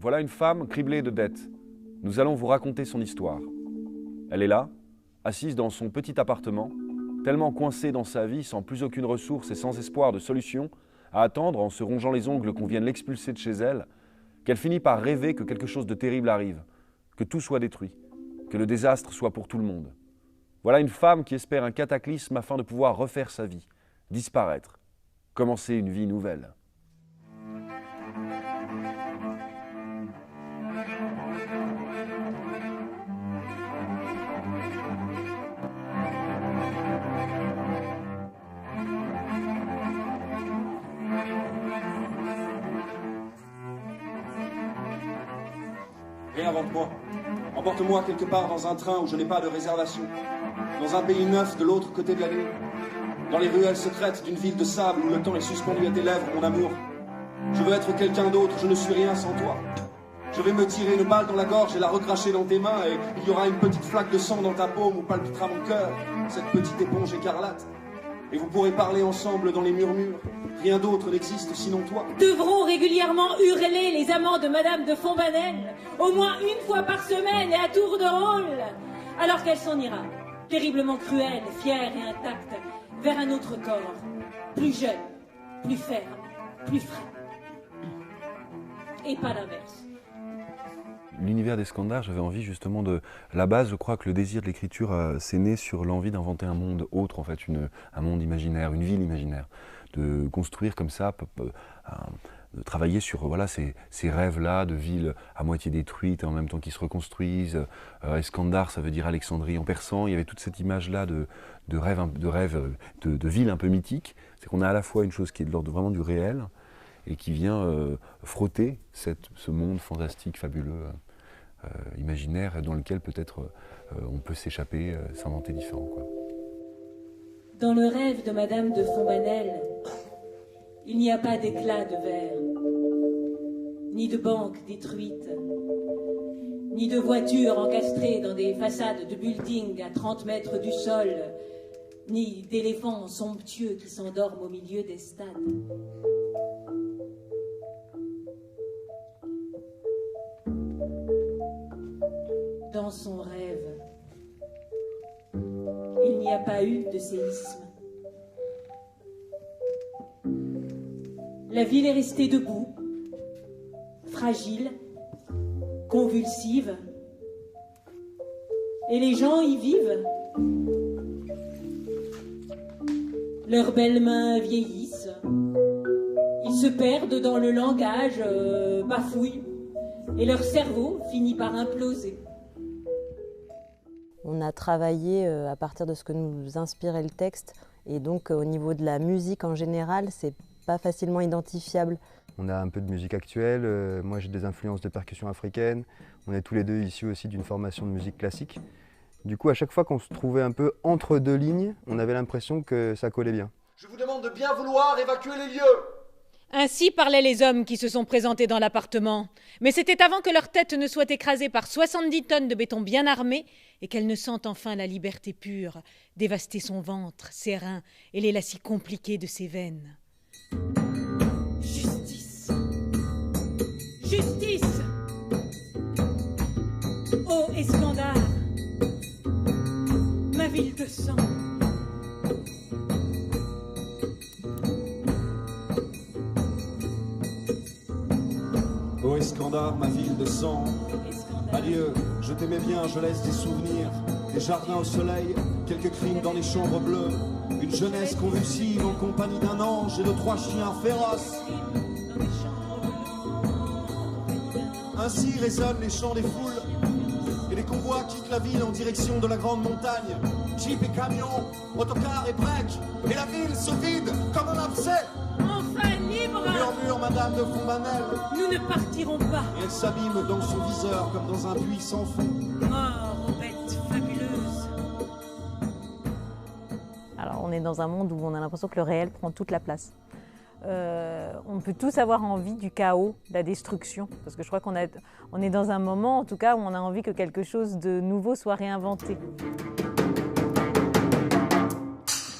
Voilà une femme criblée de dettes. Nous allons vous raconter son histoire. Elle est là, assise dans son petit appartement, tellement coincée dans sa vie, sans plus aucune ressource et sans espoir de solution, à attendre, en se rongeant les ongles, qu'on vienne l'expulser de chez elle, qu'elle finit par rêver que quelque chose de terrible arrive, que tout soit détruit, que le désastre soit pour tout le monde. Voilà une femme qui espère un cataclysme afin de pouvoir refaire sa vie, disparaître, commencer une vie nouvelle. Réinvente-moi. Emporte-moi quelque part dans un train où je n'ai pas de réservation. Dans un pays neuf de l'autre côté de la lune. Dans les ruelles secrètes d'une ville de sable où le temps est suspendu à tes lèvres, mon amour. Je veux être quelqu'un d'autre, je ne suis rien sans toi. Je vais me tirer une balle dans la gorge et la recracher dans tes mains, et il y aura une petite flaque de sang dans ta paume où palpitera mon cœur, cette petite éponge écarlate. Et vous pourrez parler ensemble dans les murmures. Rien d'autre n'existe sinon toi. Devront régulièrement hurler les amants de Madame de Fontbanel, au moins une fois par semaine et à tour de rôle, alors qu'elle s'en ira, terriblement cruelle, fière et intacte, vers un autre corps, plus jeune, plus ferme, plus frais. Et pas l'inverse. L'univers d'Eskandar, j'avais envie justement de... À la base, je crois que le désir de l'écriture s'est né sur l'envie d'inventer un monde autre, en fait, un monde imaginaire, une ville imaginaire. De construire comme ça, de travailler sur voilà, ces rêves-là de villes à moitié détruites et en même temps qui se reconstruisent. Eskandar, ça veut dire Alexandrie en persan. Il y avait toute cette image-là de ville un peu mythique. C'est qu'on a à la fois une chose qui est de l'ordre vraiment du réel et qui vient frotter ce monde fantastique, fabuleux, imaginaire, dans lequel peut-être on peut s'échapper, s'inventer différent, quoi. Dans le rêve de Madame de Fontbanel, il n'y a pas d'éclat de verre, ni de banques détruites, ni de voitures encastrées dans des façades de buildings à 30 mètres du sol, ni d'éléphants somptueux qui s'endorment au milieu des stades. Dans son rêve, il n'y a pas eu de séisme. La ville est restée debout, fragile, convulsive, et les gens y vivent. Leurs belles mains vieillissent, ils se perdent dans le langage, bafouillent, et leur cerveau finit par imploser. On a travaillé à partir de ce que nous inspirait le texte, et donc au niveau de la musique en général, c'est pas facilement identifiable. On a un peu de musique actuelle, moi j'ai des influences de percussion africaine, on est tous les deux issus aussi d'une formation de musique classique. Du coup, à chaque fois qu'on se trouvait un peu entre deux lignes, on avait l'impression que ça collait bien. Je vous demande de bien vouloir évacuer les lieux. Ainsi parlaient les hommes qui se sont présentés dans l'appartement. Mais c'était avant que leur tête ne soit écrasée par 70 tonnes de béton bien armé et qu'elle ne sente enfin la liberté pure, dévaster son ventre, ses reins et les lacis compliqués de ses veines. Justice. Justice. Ô Eskandar, ma ville de sang. Ô Eskandar, ma ville de sang. Adieu, je t'aimais bien, je laisse des souvenirs. Des jardins au soleil, quelques crimes dans les chambres bleues. Une jeunesse convulsive en compagnie d'un ange et de 3 chiens féroces. Ainsi résonnent les chants des foules. Et les convois quittent la ville en direction de la grande montagne. Jeep et camions, autocars et breaks. Et la ville se vide comme un abcès. Enfin libre! Murmure Madame de Fontbanel. Nous ne partirons pas. Et elle s'abîme dans son viseur comme dans un puits sans fond. Mort aux bêtes fabuleuses. Alors on est dans un monde où on a l'impression que le réel prend toute la place. On peut tous avoir envie du chaos, de la destruction, parce que je crois qu'on est dans un moment, en tout cas, où on a envie que quelque chose de nouveau soit réinventé.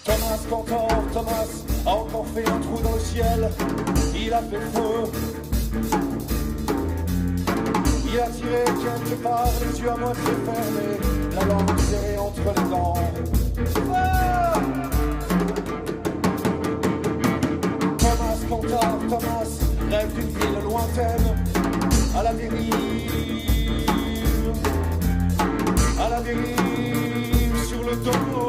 Thomas Cantor, Thomas a encore fait un trou dans le ciel. Il a fait feu. attiré quelque part, les yeux à moitié fermés, la langue serrée entre les dents. Ah Thomas Cantar, Thomas rêve d'une ville lointaine, à la dérive sur le dos.